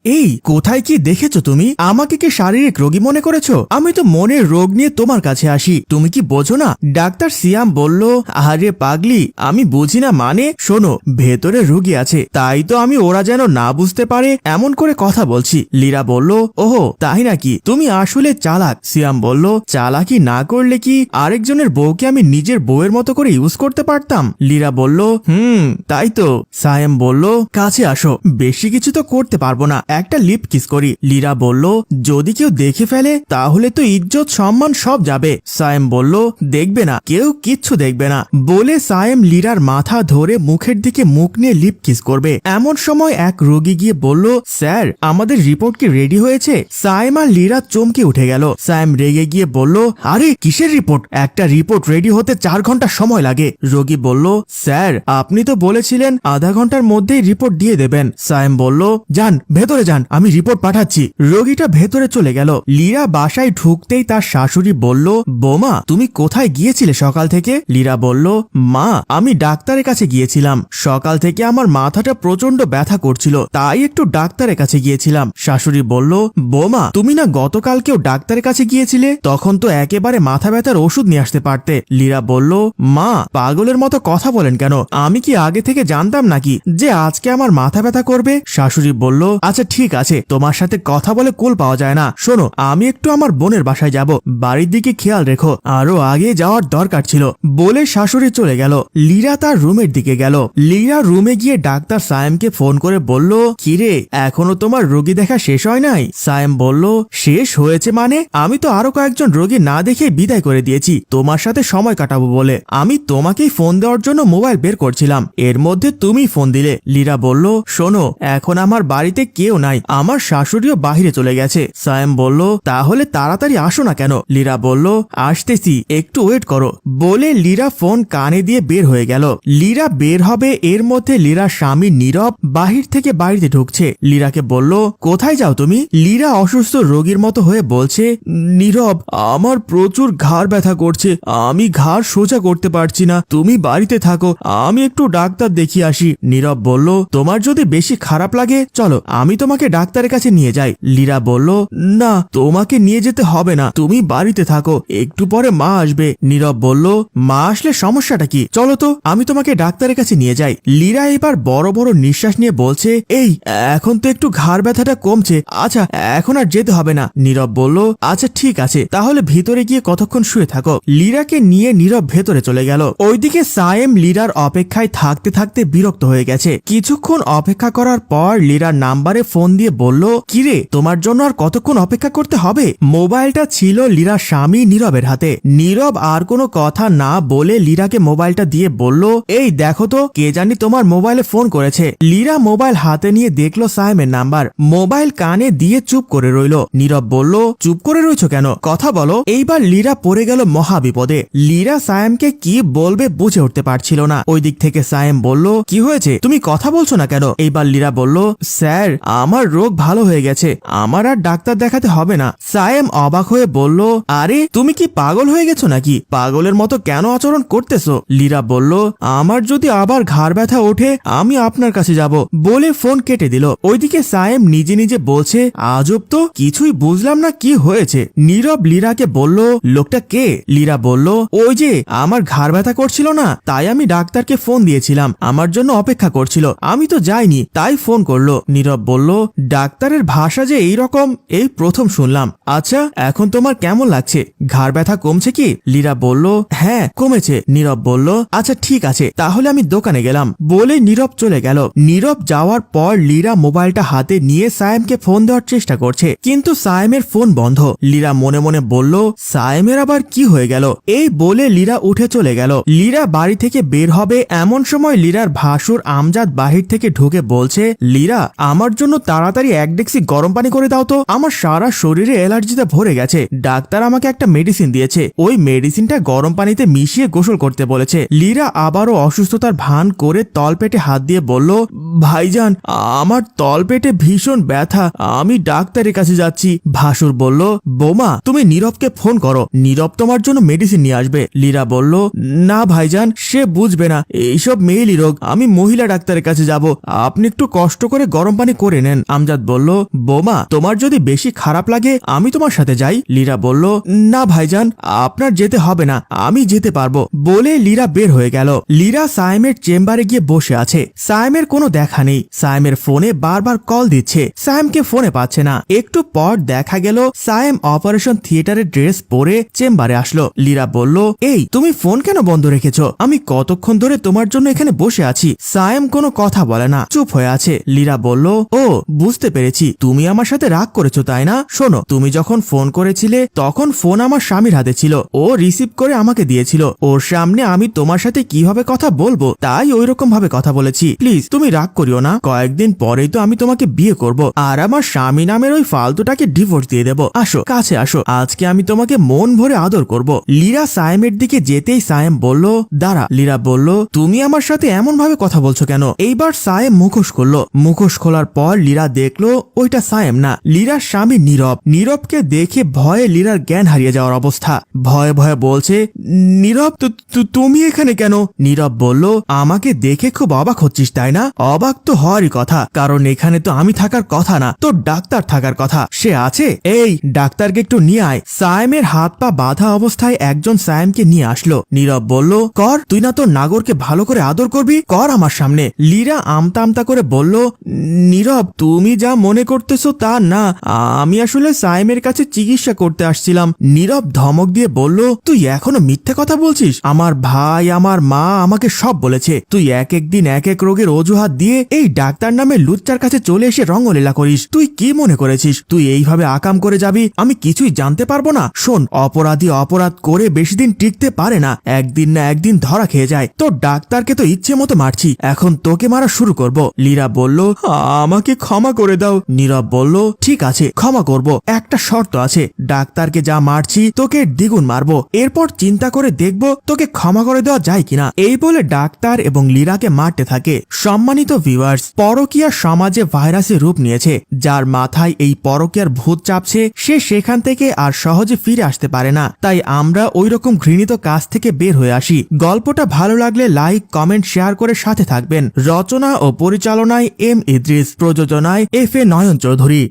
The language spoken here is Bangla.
এই কোথায় কি দেখেছো তুমি? আমাকে কি শারীরিক রোগী মনে করেছো? আমি তো মনের রোগ নিয়ে তোমার কাছে আসি, তুমি কি বোঝো না? ডাক্তার সিয়াম বলল, আরে পাগলি, আমি বুঝি না মানে? শোনো, ভেতরে রোগী আছে, তাই তো আমি ওরা যেন না বুঝতে পারে এমন করে কথা বলছি। লীরা বলল, ওহো তাই নাকি, তুমি আসলে চালাক। সিয়াম বলল, চালাকি না করলে কি আরেকজনের বউকে আমি নিজের বউয়ের মতো করে ইউজ করতে পারতাম? লীরা বলল, তাই তো। সায়েম বলল, কাছে আসো, বেশি কিছু তো করতে পারবো না, একটা লিপ কিস করি। লীরা বলল, যদি কেউ দেখে ফেলে তাহলে তো ইজ্জত সম্মান সব যাবে। সায়েম বলল, দেখবে না, কেউ কিচ্ছু দেখবে না। বলে সায়েম লীরার মাথা ধরে মুখের দিকে মুখ নিয়ে লিপ কিস করবে। এমন সময় এক রোগী গিয়ে বলল, স্যার আমাদের রিপোর্ট কি রেডি হয়েছে? সায়েম আর লীরা চমকে উঠে গেল। সায়েম রেগে গিয়ে বলল, আরে কিসের রিপোর্ট? একটা রিপোর্ট রেডি হতে 4 ঘন্টা সময় লাগে। রোগী বলল, স্যার আপনি তো বলেছিলেন আধা ঘন্টার মধ্যেই রিপোর্ট দিয়ে দেবেন। সায়েম বলল, যান ভেতরে যান, আমি রিপোর্ট পাঠাচ্ছি। রোগীটা ভেতরে চলে গেল। লীরা বাসায় ঢুকতেই তার শাশুড়ি বলল, বোমা তুমি কোথায় গিয়েছিলে সকাল থেকে? লীরা বলল, মা আমি ডাক্তারের কাছে গিয়েছিলাম, সকাল থেকে আমার মাথাটা প্রচন্ড ব্যথা করছিল, তাই একটু ডাক্তারের কাছে গিয়েছিলাম। শাশুড়ি বলল, বোমা তুমি না গতকালকেও ডাক্তারের কাছে গিয়েছিলে, তখন তো একেবারে মাথা ব্যথার ওষুধ নিয়ে আসতে পারতে। লীরা বলল, মা পাগলের মতো কথা বলেন কেন? আমি কি আগে থেকে জানতাম নাকি যে আজকে আমার মাথা ব্যথা করবে? শাশুড়ি বলল, আচ্ছা ঠিক আছে, তোমার সাথে কথা বলে কুল পাওয়া যায় না। শোনো, আমি একটু আমার বোনের বাসায় যাব, বাড়ির দিকে খেয়াল রেখো, আরো আগে যাওয়ার দরকার ছিল। বলে শাশুড়ি চলে গেল। লীরা তার রুমের দিকে গেল। লীরা রুমে গিয়ে ডাক্তার সায়েমকে ফোন করে বলল, কিরে এখনো তোমার রোগী দেখা শেষ হয় নাই? সায়েম বলল, শেষ হয়েছে মানে? আমি তো আরো কয়েকজন রোগী না দেখে বিদায় করে দিয়েছি তোমার সাথে সময় কাটাবো বলে। আমি তোমাকেই ফোন দেওয়ার জন্য মোবাইল বের করছিলাম, এর মধ্যে তুমি ফোন দিলে। লীরা বলল, শোনো এখন আমার বাড়িতে কেউ নাই, আমার শাশুড়িও বাহিরে চলে গেছে। সায়েম বলল, তাহলে তাড়াতাড়ি আসো না কেন? লীরা বলল, আসতেছি, একটু ওয়েট করো। বলে লীরা ফোন কানে দিয়ে বের হয়ে গেল। লীরা বের হবে এর মধ্যে লীরার স্বামী নীরব বাহির থেকে বাড়িতে ঢুকছে। লীরাকে বলল, কোথায় যাও তুমি? লীরা অসুস্থ রোগীর মতো হয়ে বলছে, নীরব আমার প্রচুর ঘাড় ব্যথা করছে, আমি ঘাড় সোজা করতে পারছি না, তুমি বাড়িতে থাকো, আমি একটু ডাক্তার দেখিয়ে আসি। নীরব বলল, তোমার যদি বেশি খারাপ লাগে চলো আমি তোমাকে ডাক্তারের কাছে নিয়ে যাই। লীরা বলল, না তোমাকে নিয়ে যেতে হবে না, তুমি বাড়িতে থাকো, একটু পরে মা আসবে। নীরব বলল, মা আসলে সমস্যাটা কি? চলো তো আমি তোমাকে ডাক্তারের কাছে নিয়ে যাই। লীরা এবার বড় বড় নিঃশ্বাস নিয়ে বলছে, এই এখন তো একটু ঘাড় ব্যথাটা কমছে, আচ্ছা এখন আর যেতে হবে না। নীরব বলল, আচ্ছা ঠিক আছে, তাহলে ভিতরে গিয়ে কতক্ষণ শুয়ে থাকো। লীরাকে নিয়ে নীরব ভেতরে চলে গেল। ওইদিকে সায়েম লীরার অপেক্ষায় থাকতে থাকতে বিরক্ত হয়ে গেছে। কিছুক্ষণ অপেক্ষা করার পর লীরার নাম্বারে ফোন দিয়ে বলল, কিরে তোমার জন্য আর কতক্ষণ অপেক্ষা করতে হবে? মোবাইলটা ছিল লীরার স্বামী নীরবের হাতে। নীরব আর কোনো কথা না বলে লীরাকে মোবাইলটা দিয়ে বলল, এই দেখো তো কে জানি তোমার মোবাইলে ফোন করেছে। লীরা মোবাইল হাতে নিয়ে দেখলো সায়েমের নাম্বার, মোবাইল কানে দিয়ে চুপ করে রইল। নীরব বলল, চুপ করে রইছো কেন, কথা বলো। এইবার লীরা পড়ে গেল মহা বিপদে। লীরা সায়েমকে কি বলবে বুঝে উঠতে পারছিল না। ওই দিক থেকে সায়েম বলল, কি হয়েছে, তুমি কথা বলছো না কেন? এইবার লীরা বলল, স্যার আমার রোগ ভালো হয়ে গেছে, আমার আর ডাক্তার দেখাতে হবে না। সায়েম অবাক হয়ে বলল, আরে তুমি কি পাগল হয়ে গেছো নাকি? পাগলের মতো কেন আচরণ করতেছো? লীরা বলল, আমার যদি আবার ঘাড় ব্যথা ওঠে আমি আপনার কাছে যাব। বলে ফোন কেটে দিল। ওইদিকে সায়েম নিজে নিজে বলছে, আজব তো, কিছুই বুঝলাম না কি হয়েছে। নীরব লীরাকে বলল, লোকটা কে? লীরা বলল, ওই যে আমার ঘাড় ব্যথা করছিল না, তাই আমি ডাক্তারকে ফোন দিয়েছিলাম, আমার জন্য অপেক্ষা করছিল, আমি তো যাইনি তাই ফোন করলো। নীরব বলল, ডাক্তারের ভাষা যে এইরকম এই প্রথম শুনলাম। আচ্ছা এখন তোমার কেমন লাগছে, ঘাড় ব্যথা কমছে কি? লীরা বলল, হ্যাঁ কমেছে। নীরব বলল, আচ্ছা ঠিক আছে, তাহলে আমি দোকানে গেলাম। বলে নীরব চলে গেল। নীরব যাওয়ার পর লীরা মোবাইলটা হাতে নিয়ে সায়েমকে ফোন দেওয়ার চেষ্টা করছে, কিন্তু সায়েমের ফোন বন্ধ। লীরা মনে মনে বলল, সায়েমের আবার কি হয়ে গেল? এই বলে লীরা উঠে চলে গেল। লীরা বাড়ি থেকে বের হবে এমন সময় লীরার ভাসুর আমজাদ বাহির থেকে ঢুকে বলছে, লীরা আমার জন্য তাড়াতাড়ি 1 ডেক্সি গরম পানি করে দাও তো, আমার সারা শরীরে অ্যালার্জিতে ভরে গেছে, ডাক্তার আমাকে একটা মেডিসিন দিয়েছে, ওই মেডিসিনটা গরম পানিতে মিশিয়ে গোসল করতে বলেছে। লীরা আবারও অসুস্থতার ভান করে তলপেটে হাত দিয়ে বলল, ভাইজান আমার তলপেটে ভীষণ ব্যথা, আমি ডাক্তারের কাছে যাচ্ছি। ভাসুর বলল, বোমা তুমি নীরবকে ফোন করো, নীরব তোমার জন্য মেডিসিন নিয়ে আসবে। লীরা বলল, না ভাইজান সে বুঝবে না, এইসব মেয়েলি রোগ, আমি মহিলা ডাক্তারের কাছে যাব, আপনি একটু কষ্ট করে গরম পানি করে নেন। নেন। আমজাদ বলল, বোমা তোমার যদি বেশি খারাপ লাগে আমি তোমার সাথে যাই। লীরা বলল, না ভাইজান, আপনার যেতে হবে না, আমি যেতে পারবো। বলে লীরা বের হয়ে গেল। লীরা সায়েমের চেম্বারে গিয়ে বসে আছে। সায়েমের কোনো দেখা নেই। সায়েমের ফোনে বারবার কল দিচ্ছে, সায়েমকে ফোনে পাচ্ছে না। একটু পর দেখা গেল সায়েম অপারেশন থিয়েটারের ড্রেস পরে চেম্বারে আসলো। লীরা বলল, এই তুমি ফোন কেন বন্ধ রেখেছো? আমি কতক্ষণ ধরে তোমার জন্য এখানে বসে আছি। সায়েম কোনো কথা বলে না, চুপ হয়ে আছে। লীরা বলল, ও বুঝতে পেরেছি, তুমি আমার সাথে রাগ করেছো তাই না? শোনো, তুমি যখন ফোন করেছিলে তখন ফোন আমার স্বামীর হাতে ছিল, ও রিসিভ করে আমাকে দিয়েছিল। ওর সামনে আমি তোমার সাথে কিভাবে কথা বলবো তাই ওইরকম ভাবে কথা বলেছি। প্লিজ তুমি রাগ করিও না, কয়েকদিন পরেই তো আমি তোমাকে বিয়ে করব আর আমার স্বামী নামের ওই ফালতুটাকে ডিভোর্স দিয়ে দেব। আসো, কাছে আসো, আজকে আমি তোমাকে মন ভরে আদর করব। লীরা সায়েমের দিকে যেতেই সায়েম বলল, দাঁড়া। লীরা বলল, তুমি আমার সাথে এমন ভাবে কথা বলছো কেন? এইবার সায়েম মুখোশ খুলল। মুখোশ খোলার পর লীরা দেখলো ওইটা সায়েম না, লীরার স্বামী নীরব। নীরবকে দেখে ভয়ে লীরার জ্ঞান হারিয়ে যাওয়ার অবস্থা। ভয়ে ভয়ে বলছে, নীরব তুমি এখানে কেন? নীরব বলল, আমাকে দেখে খুব অবাক হচ্ছিস তাই না? অবাক তো হওয়ারই কথা, কারণ এখানে তো আমি থাকার কথা না, তোর ডাক্তার থাকার কথা। সে আছে, এই ডাক্তারকে একটু নিয়ে আয়। সায়েমের হাত পা বাঁধা অবস্থায় একজন সায়েমকে নিয়ে আসলো। নীরব বলল, কর, তুই না তোর নাগরকে ভালো করে আদর করবি, কর আমার সামনে। লীরা আমতা আমতা করে বলল, নীরব তুমি যা মনে করতেছো তা না, আমি আসলে সায়েমের কাছে চিকিৎসা করতে আসছিলাম। নীরব ধমক দিয়ে বলল, তুই এখনো মিথ্যে কথা বলছিস? আমার ভাই, আমার মা আমাকে সব বলেছে তুই এক এক দিন এক এক রোগের অজুহাত দিয়ে এই ডাক্তার নামে লুচ্চার কাছে চলে এসে রঙ্গলীলা করিস। তুই কি মনে করেছিস তুই এইভাবে আকাম করে যাবি? আমি কিছুই জানতে পারবো না? শোন, অপরাধী অপরাধ করে বেশি দিন টিকতে পারে না, একদিন না একদিন ধরা খেয়ে যায়। তোর ডাক্তারকে তো ইচ্ছে মতো মারছি, এখন তোকে মারা শুরু করব। লীরা বলল, আমাকে ক্ষমা করে দাও। নীরব বলল, ঠিক আছে, ক্ষমা করব, একটা শর্ত আছে, ডাক্তারকে যা মারছি তোকে দ্বিগুণ মারবো, এরপর চিন্তা করে দেখব তোকে ক্ষমা করে দেওয়া যায় কিনা। এই বলে ডাক্তার এবং লীরাকে মারতে থাকে। সম্মানিত ভিউয়ার্স, পরকীয়া সমাজে ভাইরাসের রূপ নিয়েছে। যার মাথায় এই পরকীয়ার ভূত চাপছে সে সেখান থেকে আর সহজে ফিরে আসতে পারে না। তাই আমরা ওইরকম ঘৃণিত কাজ থেকে বের হয়ে আসি। গল্পটা ভালো লাগলে লাইক, কমেন্ট, শেয়ার করে সাথে থাকবেন। রচনা ও পরিচালনায় এম ইদ্রিস, প্রযোজনায় এফ এ নয়ন চৌধুরী।